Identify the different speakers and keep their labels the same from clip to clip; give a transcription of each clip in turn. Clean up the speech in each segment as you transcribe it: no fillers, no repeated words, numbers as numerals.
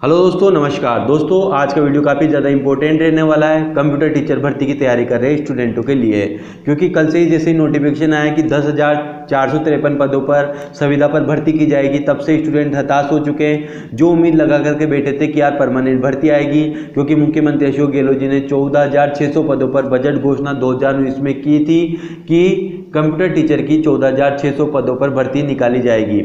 Speaker 1: Hello दोस्तों, नमस्कार दोस्तों। आज का वीडियो काफ़ी ज़्यादा इंपॉर्टेंट रहने वाला है कंप्यूटर टीचर भर्ती की तैयारी कर रहे स्टूडेंटों के लिए, क्योंकि कल से ही जैसे ही नोटिफिकेशन आया कि 10,453 पदों पर संविदा पर भर्ती की जाएगी, तब से स्टूडेंट हताश हो चुके हैं। जो उम्मीद लगा करके बैठे थे कि यार परमानेंट भर्ती आएगी, क्योंकि मुख्यमंत्री अशोक गहलोत जी ने 14,600 पदों पर बजट घोषणा 2019 में की थी कि कंप्यूटर टीचर की 14,600 पदों पर भर्ती निकाली जाएगी।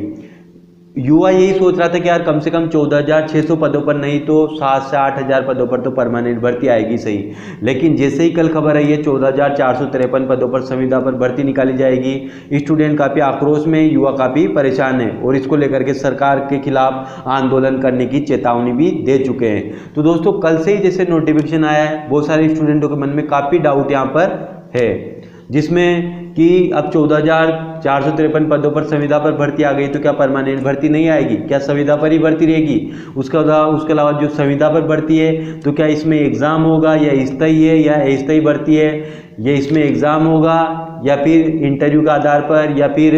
Speaker 1: युवा यही सोच रहा था कि यार कम से कम 14,600 पदों पर नहीं तो 7 से 8,000 पदों पर तो परमानेंट भर्ती आएगी सही। लेकिन जैसे ही कल खबर आई है 14,453 पदों पर संविदा पर भर्ती निकाली जाएगी, स्टूडेंट काफ़ी आक्रोश में, युवा काफ़ी परेशान है और इसको लेकर के सरकार के खिलाफ आंदोलन करने की चेतावनी भी दे चुके हैं। तो दोस्तों कल से ही जैसे नोटिफिकेशन आया है, बहुत सारे स्टूडेंटों के मन में काफ़ी डाउट यहाँ पर है, जिसमें कि अब 14,453 पदों पर संविदा पर भर्ती आ गई तो क्या परमानेंट भर्ती नहीं आएगी, क्या संविदा पर ही भर्ती रहेगी। उसके अलावा जो संविदा पर भर्ती है तो क्या इसमें एग्ज़ाम होगा या स्थायी है या अस्थायी भर्ती है, या इसमें एग्ज़ाम होगा या फिर इंटरव्यू के आधार पर या फिर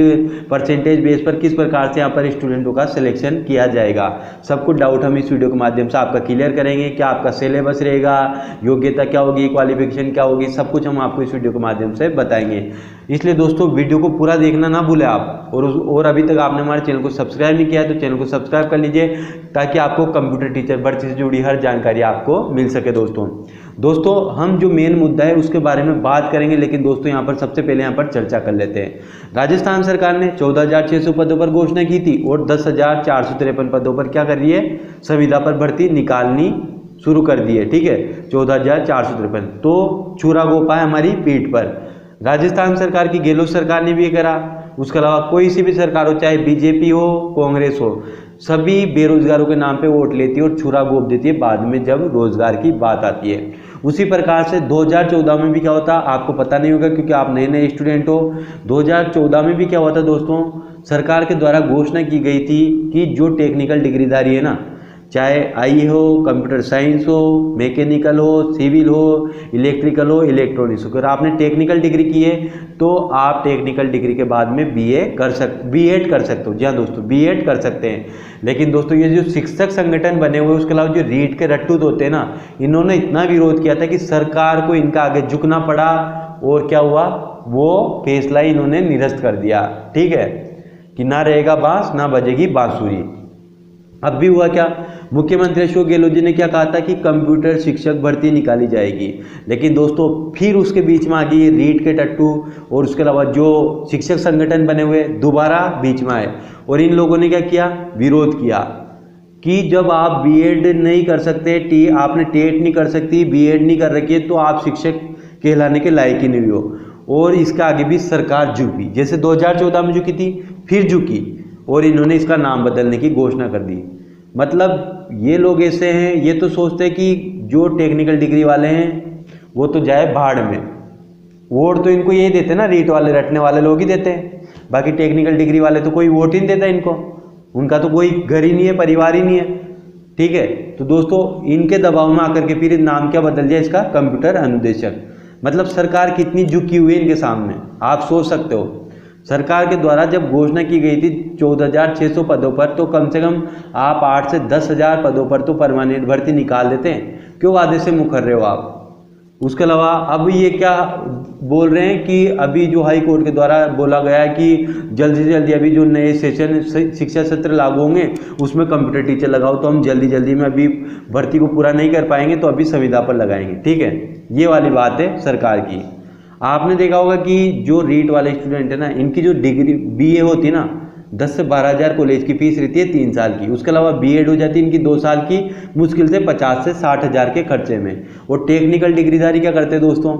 Speaker 1: परसेंटेज बेस पर, किस प्रकार से यहाँ पर स्टूडेंटों का सिलेक्शन किया जाएगा। सब कुछ डाउट हम इस वीडियो के माध्यम से आपका क्लियर करेंगे। क्या आपका सिलेबस रहेगा, योग्यता क्या होगी, क्वालिफिकेशन क्या होगी, सब कुछ हम आपको इस वीडियो के माध्यम से बताएंगे। इसलिए दोस्तों वीडियो को पूरा देखना ना भूलें आप, और अभी तक आपने हमारे चैनल को सब्सक्राइब नहीं किया है तो चैनल को सब्सक्राइब कर लीजिए, ताकि आपको कंप्यूटर टीचर भर्ती से जुड़ी हर जानकारी आपको मिल सके। दोस्तों हम जो मेन मुद्दा है उसके बारे में बात करेंगे, लेकिन दोस्तों यहाँ पर सबसे पहले यहाँ पर चर्चा कर लेते हैं। राजस्थान सरकार ने 14,600 पदों पर घोषणा की थी और 10,453 पदों पर क्या कर रही है, संविदा पर भर्ती निकालनी शुरू कर दी है। ठीक है, 14,453 तो छुरा गोपा है हमारी पीठ पर। राजस्थान सरकार की गहलोत सरकार ने भी ये करा, उसके अलावा कोई सी भी सरकार हो, चाहे बीजेपी हो कांग्रेस हो, सभी बेरोजगारों के नाम पे वोट लेती है और छुरा गोप देती है बाद में जब रोजगार की बात आती है। उसी प्रकार से 2014 में भी क्या होता आपको पता नहीं होगा, क्योंकि आप नए नए स्टूडेंट हो। 2014 में भी क्या हुआ था दोस्तों, सरकार के द्वारा घोषणा की गई थी कि जो टेक्निकल डिग्रीधारी है ना, चाहे आई हो, कंप्यूटर साइंस हो, मैकेनिकल हो, सिविल हो, इलेक्ट्रिकल हो, इलेक्ट्रॉनिक्स हो, अगर आपने टेक्निकल डिग्री की है तो आप टेक्निकल डिग्री के बाद में बीएड कर सकते हो। जी हाँ दोस्तों, बीएड कर सकते हैं। लेकिन दोस्तों ये जो शिक्षक संगठन बने हुए, उसके अलावा जो रीट के रट्टूत होते हैं ना, इन्होंने इतना विरोध किया था कि सरकार को इनका आगे झुकना पड़ा, और क्या हुआ, वो फैसला इन्होंने निरस्त कर दिया। ठीक है, कि ना रहेगा बांस ना बजेगी बांसुरी। अब भी हुआ क्या, मुख्यमंत्री अशोक गहलोत जी ने क्या कहा था कि कंप्यूटर शिक्षक भर्ती निकाली जाएगी, लेकिन दोस्तों फिर उसके बीच में आ गई रीट के टट्टू और उसके अलावा जो शिक्षक संगठन बने हुए दोबारा बीच में आए, और इन लोगों ने क्या किया, विरोध किया कि जब आप बीएड नहीं कर सकते, आपने टेट नहीं कर सकती, बीएड नहीं कर रखी है, तो आप शिक्षक कहलाने के लायक ही नहीं हो। और इसका आगे भी सरकार झुकी, जैसे 2014 में झुकी थी फिर झुकी, और इन्होंने इसका नाम बदलने की घोषणा कर दी। मतलब ये लोग ऐसे हैं, ये तो सोचते हैं कि जो टेक्निकल डिग्री वाले हैं वो तो जाए भाड़ में। वोट तो इनको यही देते हैं ना, रीट वाले रटने वाले लोग ही देते हैं, बाकी टेक्निकल डिग्री वाले तो कोई वोट ही नहीं देता इनको, उनका तो कोई घर ही नहीं है, परिवार ही नहीं है। ठीक है, तो दोस्तों इनके दबाव में आकर के फिर नाम क्या बदल दिया इसका, कंप्यूटर अनुदेशक। मतलब सरकार कितनी झुकी हुई है इनके सामने, आप सोच सकते हो। सरकार के द्वारा जब घोषणा की गई थी 14,600 पदों पर, तो कम से कम आप 8 से 10,000 पदों पर तो परमानेंट भर्ती निकाल देते हैं। क्यों वादे से मुकर रहे हो आप। उसके अलावा अब ये क्या बोल रहे हैं कि अभी जो हाई कोर्ट के द्वारा बोला गया है कि जल्दी से जल्दी अभी जो नए सेशन शिक्षा सत्र लागू होंगे उसमें कंप्यूटर टीचर लगाओ, तो हम जल्दी में अभी भर्ती को पूरा नहीं कर पाएंगे तो अभी संविदा पर लगाएंगे। ठीक है, ये वाली बात है सरकार की। आपने देखा होगा कि जो रीट वाले स्टूडेंट है ना, इनकी जो डिग्री बीए होती है ना, 10 से 12,000 कॉलेज की फीस रहती है 3 साल की। उसके अलावा बीएड हो जाती है इनकी 2 साल की, मुश्किल से 50 से 60,000 के खर्चे में। और टेक्निकल डिग्रीधारी क्या करते हैं दोस्तों,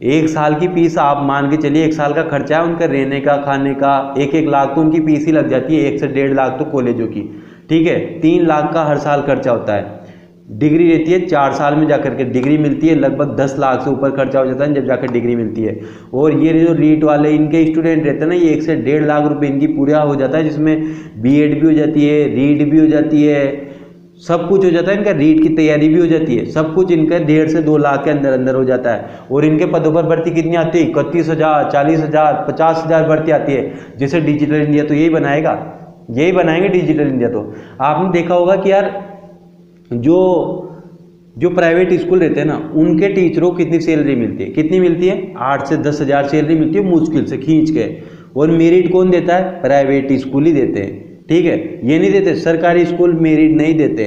Speaker 1: 1 साल की फीस आप मान के चलिए, 1 साल का खर्चा है उनका रहने का, खाने का, 1-1 लाख तो उनकी फीस ही लग जाती है, 1 से 1.5 लाख तो कॉलेजों की। ठीक है, 3 लाख का हर साल खर्चा होता है। डिग्री रहती है 4 साल में जाकर के डिग्री मिलती है, लगभग 10 लाख से ऊपर खर्चा हो जाता है जब जाकर डिग्री मिलती है। और ये जो रीट वाले इनके स्टूडेंट रहते हैं ना, ये 1 से 1.5 लाख रुपए इनकी पूरा हो जाता है, जिसमें बीएड भी हो जाती है, रीट भी हो जाती है, सब कुछ हो जाता है। इनका रीट की तैयारी भी हो जाती है, सब कुछ इनका 1.5 से 2 लाख के अंदर हो जाता है। और इनके पदों पर भर्ती कितनी आती है, 31,000, 40,000, 50,000 भर्ती आती है। जैसे डिजिटल इंडिया तो यही बनाएगा, यही बनाएंगे डिजिटल इंडिया। तो आपने देखा होगा कि यार जो प्राइवेट स्कूल रहते हैं ना, उनके टीचरों को कितनी सैलरी मिलती है, कितनी मिलती है? 8 से 10 हज़ार सैलरी मिलती है मुश्किल से खींच के। और मेरिट कौन देता है? प्राइवेट स्कूल ही देते हैं, ठीक है। ये नहीं देते, सरकारी स्कूल मेरिट नहीं देते।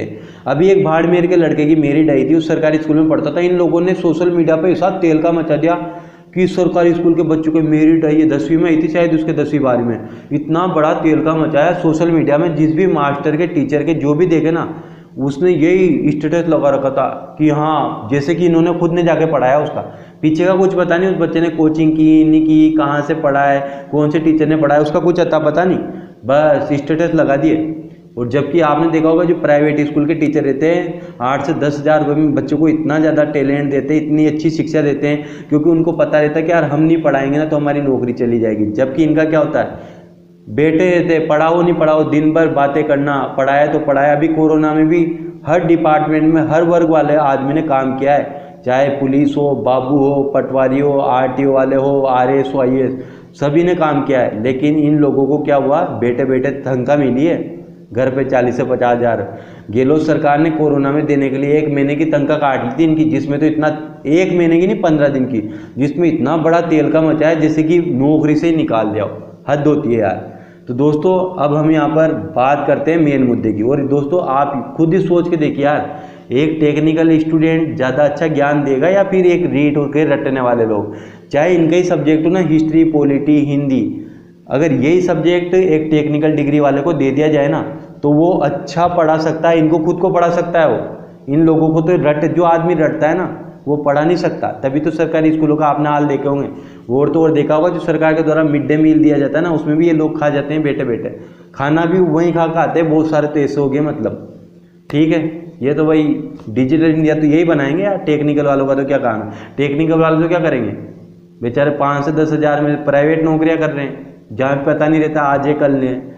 Speaker 1: अभी एक भाड़मेर के लड़के की मेरिट आई थी, उस सरकारी स्कूल में पढ़ता था। इन लोगों ने सोशल मीडिया पर ऐसा तेल का मचा दिया कि सरकारी स्कूल के बच्चों को मेरिट आई है, 10वीं में आई थी शायद, उसके 10वीं 12वीं में। इतना बड़ा तेल का मचाया सोशल मीडिया में, जिस भी मास्टर के, टीचर के, जो भी देखे ना, उसने यही स्टेटस लगा रखा था कि हाँ, जैसे कि इन्होंने खुद ने जाके पढ़ाया। उसका पीछे का कुछ पता नहीं, उस बच्चे ने कोचिंग की नहीं की, कहाँ से पढ़ा है, कौन से टीचर ने पढ़ाया, उसका कुछ अता पता नहीं, बस स्टेटस लगा दिए। और जबकि आपने देखा होगा जो प्राइवेट स्कूल के टीचर रहते हैं, 8 से 10 हज़ार रुपये में बच्चों को इतना ज़्यादा टैलेंट देते हैं, इतनी अच्छी शिक्षा देते हैं, क्योंकि उनको पता रहता है कि यार हम नहीं पढ़ाएंगे ना तो हमारी नौकरी चली जाएगी। जबकि इनका क्या होता है, बैठे रहते, पढ़ाओ नहीं पढ़ाओ, दिन भर बातें करना, पढ़ाया तो पढ़ाया। अभी कोरोना में भी हर डिपार्टमेंट में हर वर्ग वाले आदमी ने काम किया है, चाहे पुलिस हो, बाबू हो, पटवारी हो, आरटीओ वाले हो, आरएस हो, आईएएस, सभी ने काम किया है। लेकिन इन लोगों को क्या हुआ, बैठे बैठे तनख्वाह मिली है घर पे 40 से 50 हज़ार। गहलोत सरकार ने कोरोना में देने के लिए 1 महीने की तनख्वाह काट ली थी इनकी, जिसमें तो इतना, 1 महीने की नहीं 15 दिन की, जिसमें इतना बड़ा तेल का मचा है जैसे कि नौकरी से ही निकाल दिया हो। हद होती है यार। तो दोस्तों अब हम यहाँ पर बात करते हैं मेन मुद्दे की। और दोस्तों आप खुद ही सोच के देखिए यार, एक टेक्निकल स्टूडेंट ज़्यादा अच्छा ज्ञान देगा या फिर एक रीड होकर रटने वाले लोग? चाहे इनका ही सब्जेक्ट हो ना, हिस्ट्री, पॉलिटी, हिंदी, अगर यही सब्जेक्ट एक टेक्निकल डिग्री वाले को दे दिया जाए ना, तो वो अच्छा पढ़ा सकता है, इनको खुद को पढ़ा सकता है वो। इन लोगों को तो जो आदमी रटता है ना, वो पढ़ा नहीं सकता। तभी तो सरकारी स्कूलों का आपने हाल देखे होंगे। और तो और देखा होगा जो सरकार के द्वारा मिड डे मील दिया जाता है ना, उसमें भी ये लोग खा जाते हैं बैठे बैठे। खाना भी वहीं खा आते हैं, बहुत सारे तो ऐसे हो गए, मतलब ठीक है। ये तो भाई डिजिटल इंडिया तो यही बनाएंगे यार। टेक्निकल वालों का तो क्या काम है, टेक्निकल वाले तो क्या करेंगे बेचारे, 5 से 10 हज़ार में प्राइवेट नौकरियां कर रहे हैं, जहाँ पता नहीं रहता आज है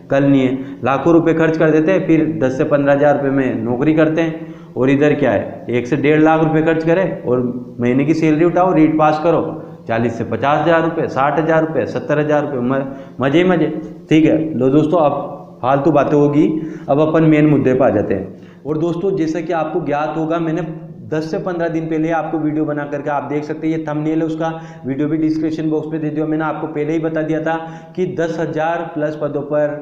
Speaker 1: कल नहीं है। लाखों रुपए खर्च कर देते हैं, फिर 10 से 15 हज़ार रुपये में नौकरी करते हैं। और इधर क्या है, 1 से 1.5 लाख रुपए खर्च करें और महीने की सैलरी उठाओ, रीट पास करो, 40 से 50 हज़ार रुपये, 60 हज़ार रुपये, 70 हज़ार रुपये, मजे ही मजे। ठीक है, लो दोस्तों अब फालतू बातें होगी, अब अपन मेन मुद्दे पर आ जाते हैं। और दोस्तों जैसा कि आपको ज्ञात होगा, मैंने 10 से 15 दिन पहले आपको वीडियो बना करके आप देख सकते हैं, ये थंबनेल है उसका, वीडियो भी डिस्क्रिप्शन बॉक्स में दे दिया। मैंने आपको पहले ही बता दिया था कि 10,000 प्लस पदों पर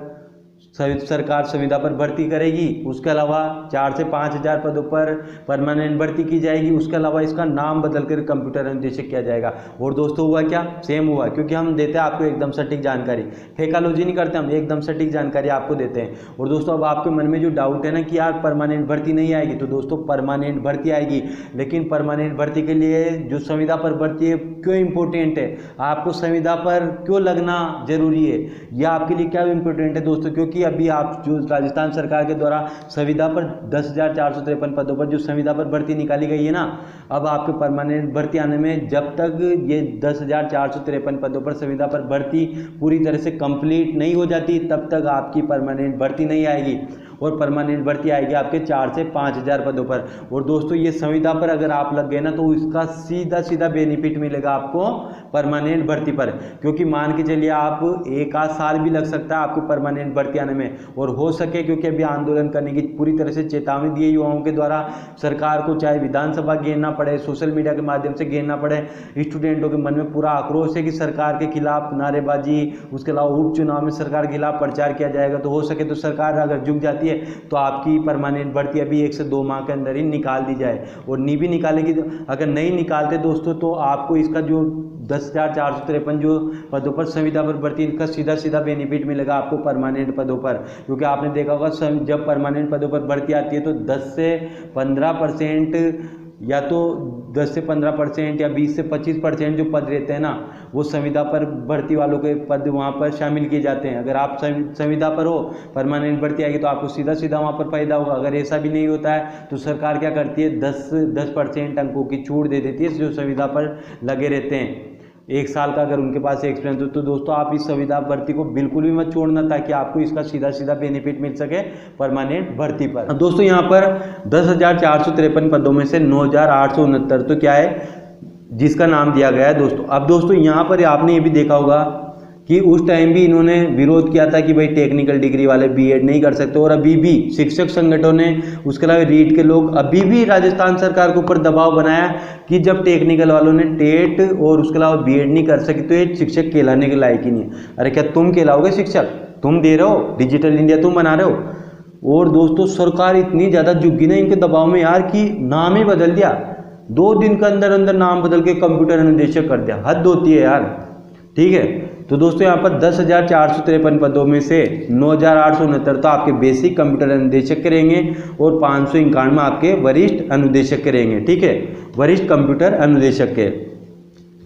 Speaker 1: सरकार संविदा पर भर्ती करेगी। उसके अलावा 4 से 5 हज़ार पदों पर परमानेंट भर्ती की जाएगी। उसके अलावा इसका नाम बदलकर कंप्यूटर अनुदेशक किया जाएगा। और दोस्तों हुआ क्या, सेम हुआ, क्योंकि हम देते हैं आपको एकदम सटीक जानकारी, फेकालॉजी नहीं करते हम, एकदम सटीक जानकारी आपको देते हैं। और दोस्तों अब आपके मन में जो डाउट है ना कि यार परमानेंट भर्ती नहीं आएगी, तो दोस्तों परमानेंट भर्ती आएगी। लेकिन परमानेंट भर्ती के लिए जो संविदा पर भर्ती है क्यों इंपॉर्टेंट है, आपको संविदा पर क्यों लगना जरूरी है, यह आपके लिए क्या इंपॉर्टेंट है दोस्तों? क्योंकि अभी आप जो राजस्थान सरकार के द्वारा संविदा पर 10,453 पदों पर जो संविदा पर भर्ती निकाली गई है ना, अब आपके परमानेंट भर्ती आने में जब तक ये 10,453 पदों पर संविदा पर भर्ती पूरी तरह से कंप्लीट नहीं हो जाती, तब तक आपकी परमानेंट भर्ती नहीं आएगी। और परमानेंट भर्ती आएगी आपके 4 से 5 हज़ार पदों पर। और दोस्तों ये संविदा पर अगर आप लग गए ना, तो इसका सीधा सीधा बेनिफिट मिलेगा आपको परमानेंट भर्ती पर। क्योंकि मान के चलिए आप 1 आध साल भी लग सकता है आपको परमानेंट भर्ती आने में, और हो सके, क्योंकि अभी आंदोलन करने की पूरी तरह से चेतावनी दी है युवाओं के द्वारा सरकार को, चाहे विधानसभा घेरना पड़े, सोशल मीडिया के माध्यम से घेरना पड़े। स्टूडेंटों के मन में पूरा आक्रोश है कि सरकार के खिलाफ नारेबाजी, उसके अलावा उपचुनाव में सरकार के खिलाफ प्रचार किया जाएगा। तो हो सके तो सरकार अगर झुक जाती है तो आपकी परमानेंट भर्ती अभी 1 से 2 माह के अंदर ही निकाल दी जाए। और नहीं भी निकालेगी, अगर नहीं निकालते दोस्तों, तो आपको इसका जो 10,453 जो पदों पर संविदा पर भर्ती, इनका सीधा सीधा बेनिफिट मिलेगा आपको परमानेंट पदों पर। क्योंकि आपने देखा होगा जब परमानेंट पदों पर भर्ती आती है तो 10 से 15%, या तो 10 से 15% या 20 से 25% जो पद रहते हैं ना, वो संविदा पर भर्ती वालों के पद वहाँ पर शामिल किए जाते हैं। अगर आप संविदा पर हो, परमानेंट भर्ती आएगी, तो आपको सीधा सीधा वहाँ पर फायदा होगा। अगर ऐसा भी नहीं होता है तो सरकार क्या करती है, 10% अंकों की छूट दे देती है जो संविदा पर लगे रहते हैं। 1 साल का अगर उनके पास एक्सपीरियंस हो, तो दोस्तों आप इस संविदा भर्ती को बिल्कुल भी मत छोड़ना, ताकि आपको इसका सीधा सीधा बेनिफिट मिल सके परमानेंट भर्ती पर। अब दोस्तों यहाँ पर 10,453 पदों में से 9,869 तो क्या है, जिसका नाम दिया गया है दोस्तों। अब दोस्तों यहाँ पर आपने ये भी देखा होगा कि उस टाइम भी इन्होंने विरोध किया था कि भाई टेक्निकल डिग्री वाले बीएड नहीं कर सकते, और अभी भी शिक्षक संगठनों ने, उसके अलावा रीट के लोग अभी भी राजस्थान सरकार के ऊपर दबाव बनाया कि जब टेक्निकल वालों ने टेट और उसके अलावा बीएड नहीं कर सकी तो ये शिक्षक कहलाने के लायक ही नहीं है। अरे क्या तुम कहलाओगे शिक्षक? तुम दे रहे हो, डिजिटल इंडिया तुम बना रहे हो। और दोस्तों सरकार इतनी ज़्यादा झुकी ना इनके दबाव में यार कि नाम ही बदल दिया, 2 दिन के अंदर अंदर नाम बदल के कंप्यूटर अनुदेशक कर दिया। हद होती है यार, ठीक है। तो दोस्तों यहाँ पर 10,453 पदों में से 9,869 तो आपके बेसिक कंप्यूटर अनुदेशक के रहेंगे और 591 आपके वरिष्ठ अनुदेशक के रहेंगे, ठीक है, वरिष्ठ कंप्यूटर अनुदेशक के,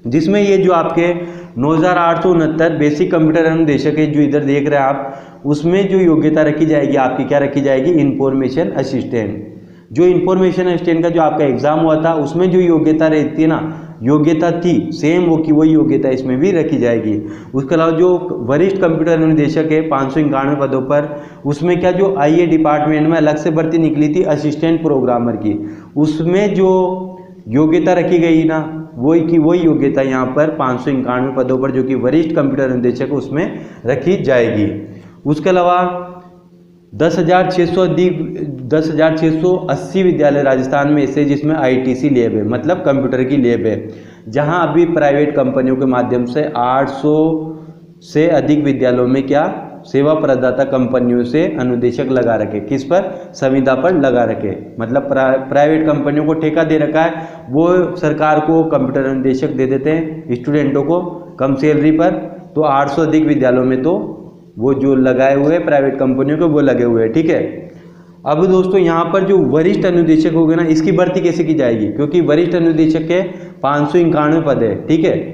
Speaker 1: जिसमें ये जो आपके 9,869 बेसिक कंप्यूटर अनुदेशक है जो इधर देख रहे हैं आप, उसमें जो योग्यता रखी जाएगी आपकी क्या रखी जाएगी? Information assistant. जो इंफॉर्मेशन असिस्टेंट का जो आपका एग्जाम हुआ था उसमें जो योग्यता रहती है ना, योग्यता थी सेम वो की वही योग्यता इसमें भी रखी जाएगी। उसके अलावा जो वरिष्ठ कंप्यूटर अनुदेशक है 591 पदों पर, उसमें क्या जो आईए डिपार्टमेंट में अलग से भर्ती निकली थी असिस्टेंट प्रोग्रामर की, उसमें जो योग्यता रखी गई ना वही की वही योग्यता यहाँ पर 591 पदों पर जो कि वरिष्ठ कंप्यूटर अनुदेशक उसमें रखी जाएगी। उसके अलावा 10,680 विद्यालय राजस्थान में ऐसे जिसमें आईटीसी लैब है, मतलब कंप्यूटर की लैब है, जहां अभी प्राइवेट कंपनियों के माध्यम से 800 से अधिक विद्यालयों में क्या सेवा प्रदाता कंपनियों से अनुदेशक लगा रखे, किस पर? संविदा पर लगा रखे, मतलब प्राइवेट कंपनियों को ठेका दे रखा है, वो सरकार को कंप्यूटर अनुदेशक दे देते हैं स्टूडेंटों को कम सैलरी पर। तो 800 अधिक विद्यालयों में तो वो जो लगाए हुए प्राइवेट कंपनियों के वो लगे हुए हैं, ठीक है। अब दोस्तों यहाँ पर जो वरिष्ठ अनुदेशक होगा ना, इसकी भर्ती कैसे की जाएगी? क्योंकि वरिष्ठ अनुदेशक के 591 पद है, ठीक है,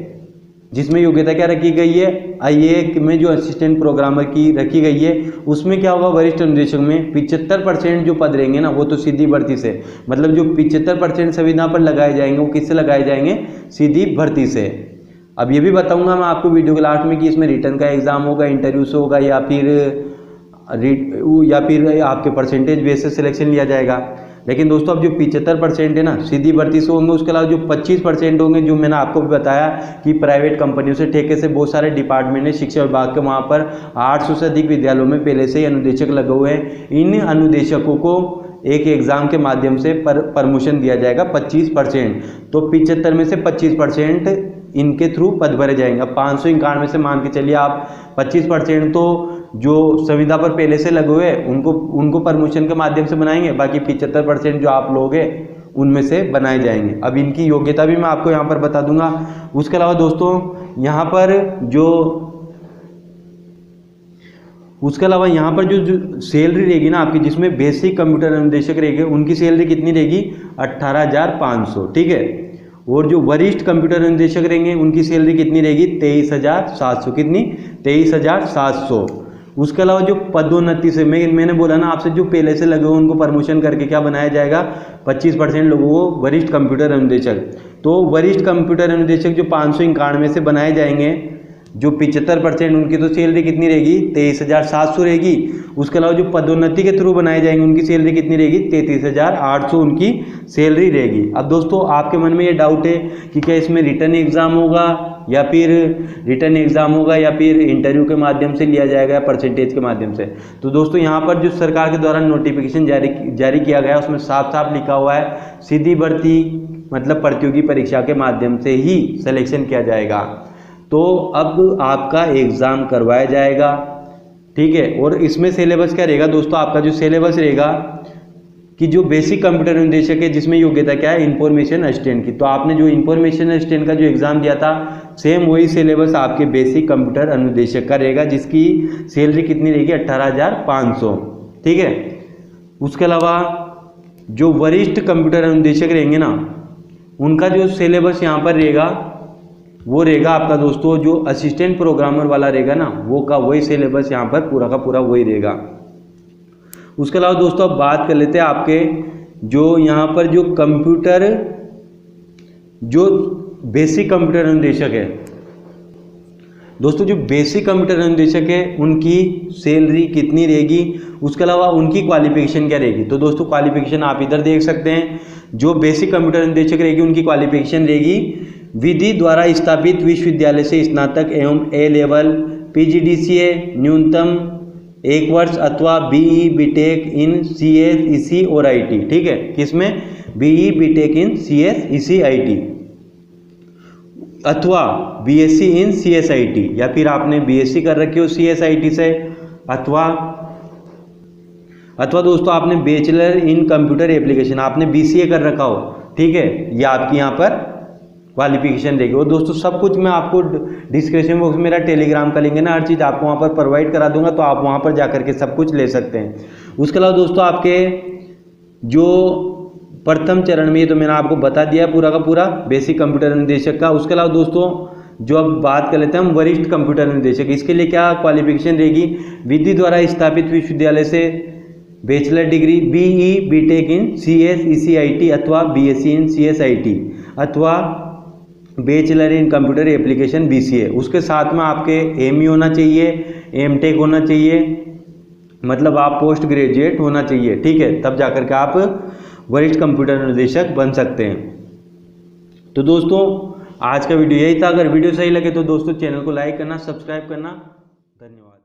Speaker 1: जिसमें योग्यता क्या रखी गई है? आईए में जो असिस्टेंट प्रोग्रामर की रखी गई है, उसमें क्या होगा? वरिष्ठ अनुदेशक में 75% जो पद रहेंगे ना वो तो सीधी भर्ती से, मतलब जो 75% संविदा पर लगाए जाएंगे वो किससे लगाए जाएंगे? सीधी भर्ती से। अब ये भी बताऊंगा मैं आपको वीडियो के लास्ट में कि इसमें रिटर्न का एग्जाम होगा, इंटरव्यू से होगा, या फिर आपके परसेंटेज बेस से सिलेक्शन लिया जाएगा। लेकिन दोस्तों अब जो 75% है ना सीधी भर्ती से होंगे, उसके अलावा जो 25% होंगे जो मैंने आपको भी बताया कि प्राइवेट कंपनियों से ठेके से बहुत सारे डिपार्टमेंट है शिक्षा विभाग के, वहाँ पर 800 से अधिक विद्यालयों में पहले से ही अनुदेशक लगे हुए हैं। इन अनुदेशकों को एक एग्जाम के माध्यम से प्रमोशन दिया जाएगा 25%, तो 75 में से 25% इनके थ्रू पद भरे जाएंगे। 591 से मान के चलिए आप 25% तो जो संविदा पर पहले से लगे हुए उनको प्रमोशन के माध्यम से बनाएंगे, बाकी 75% जो आप लोग हैं उनमें से बनाए जाएंगे। अब इनकी योग्यता भी मैं आपको यहाँ पर बता दूंगा। उसके अलावा दोस्तों यहाँ पर जो सैलरी रहेगी ना आपकी, जिसमें बेसिक कंप्यूटर अनुदेशक रहेंगे उनकी सैलरी कितनी रहेगी? 18,500, ठीक है। और जो वरिष्ठ कंप्यूटर अनुदेशक रहेंगे उनकी सैलरी कितनी रहेगी? 23,700। कितनी? 23,700। उसके अलावा जो पदोन्नति से मैंने बोला ना आपसे, जो पहले से लगे हुए उनको प्रमोशन करके क्या बनाया जाएगा? 25% लोगों को वरिष्ठ कंप्यूटर अनुदेशक। तो वरिष्ठ कंप्यूटर अनुदेशक जो 591 से बनाए जाएंगे, जो 75% उनकी तो सैलरी कितनी रहेगी? 23,700 रहेगी। उसके अलावा जो पदोन्नति के थ्रू बनाए जाएंगे उनकी सैलरी कितनी रहेगी? 33,800 उनकी सैलरी रहेगी। अब दोस्तों आपके मन में ये डाउट है कि क्या इसमें रिटर्न एग्जाम होगा या फिर इंटरव्यू के माध्यम से लिया जाएगा या परसेंटेज के माध्यम से? तो दोस्तों यहाँ पर जो सरकार के द्वारा नोटिफिकेशन जारी किया गया उसमें साफ साफ लिखा हुआ है सीधी भर्ती, मतलब प्रतियोगी परीक्षा के माध्यम से ही सिलेक्शन किया जाएगा। तो अब आपका एग्ज़ाम करवाया जाएगा, ठीक है। और इसमें सिलेबस क्या रहेगा दोस्तों? आपका जो सिलेबस रहेगा कि जो बेसिक कंप्यूटर अनुदेशक है जिसमें योग्यता क्या है? इंफॉर्मेशन असिस्टेंट की। तो आपने जो इंफॉर्मेशन असिस्टेंट का जो एग्ज़ाम दिया था सेम वही सिलेबस आपके बेसिक कंप्यूटर अनुदेशक का रहेगा, जिसकी सैलरी कितनी रहेगी? 18,500, ठीक है। उसके अलावा जो वरिष्ठ कंप्यूटर अनुदेशक रहेंगे ना, उनका जो सिलेबस यहाँ पर रहेगा वो रहेगा आपका दोस्तों जो असिस्टेंट प्रोग्रामर वाला रहेगा ना, वो का वही सिलेबस यहाँ पर पूरा का पूरा वही रहेगा। उसके अलावा दोस्तों अब बात कर लेते हैं आपके जो यहाँ पर जो बेसिक कंप्यूटर अनुदेशक है। दोस्तों जो बेसिक कंप्यूटर अनुदेशक है उनकी सैलरी कितनी रहेगी, उसके अलावा उनकी क्वालिफिकेशन क्या रहेगी? तो दोस्तों क्वालिफिकेशन आप इधर देख सकते हैं। जो बेसिक कंप्यूटर अनुदेशक रहेगी उनकी क्वालिफिकेशन रहेगी विधि द्वारा स्थापित विश्वविद्यालय से स्नातक एवं ए लेवल PGDCA न्यूनतम 1 वर्ष अथवा BE BTech in CS EC और IT। ठीक है, किसमें? BE BTech in CS EC IT अथवा BSc इन CSIT, या फिर आपने BSc कर रखी हो CSIT से, अथवा दोस्तों आपने बैचलर इन कंप्यूटर एप्लीकेशन, आपने BCA कर रखा हो। ठीक है, ये आपकी यहाँ पर क्वालिफिकेशन रहेगी। और दोस्तों सब कुछ मैं आपको डिस्क्रिप्शन बॉक्स में मेरा टेलीग्राम का लिंक है ना, हर चीज़ आपको वहाँ पर प्रोवाइड करा दूंगा, तो आप वहाँ पर जा करके सब कुछ ले सकते हैं। उसके अलावा दोस्तों आपके जो प्रथम चरण में, ये तो मैंने आपको बता दिया पूरा का पूरा बेसिक कंप्यूटर निदेशक का। उसके अलावा दोस्तों जो अब बात कर लेते हैं हम वरिष्ठ कंप्यूटर निदेशक, इसके लिए क्या क्वालिफिकेशन रहेगी? विधि द्वारा स्थापित विश्वविद्यालय से bachelor degree BE BTech in CS ECIT अथवा BSc इन CSIT अथवा bachelor in computer application BCA। उसके साथ में आपके ME होना चाहिए, MTech होना चाहिए, मतलब आप पोस्ट ग्रेजुएट होना चाहिए। ठीक है, तब जाकर के आप वरिष्ठ कंप्यूटर निदेशक बन सकते हैं। तो दोस्तों आज का वीडियो यही था। अगर वीडियो सही लगे तो दोस्तों चैनल को लाइक करना, सब्सक्राइब करना। धन्यवाद।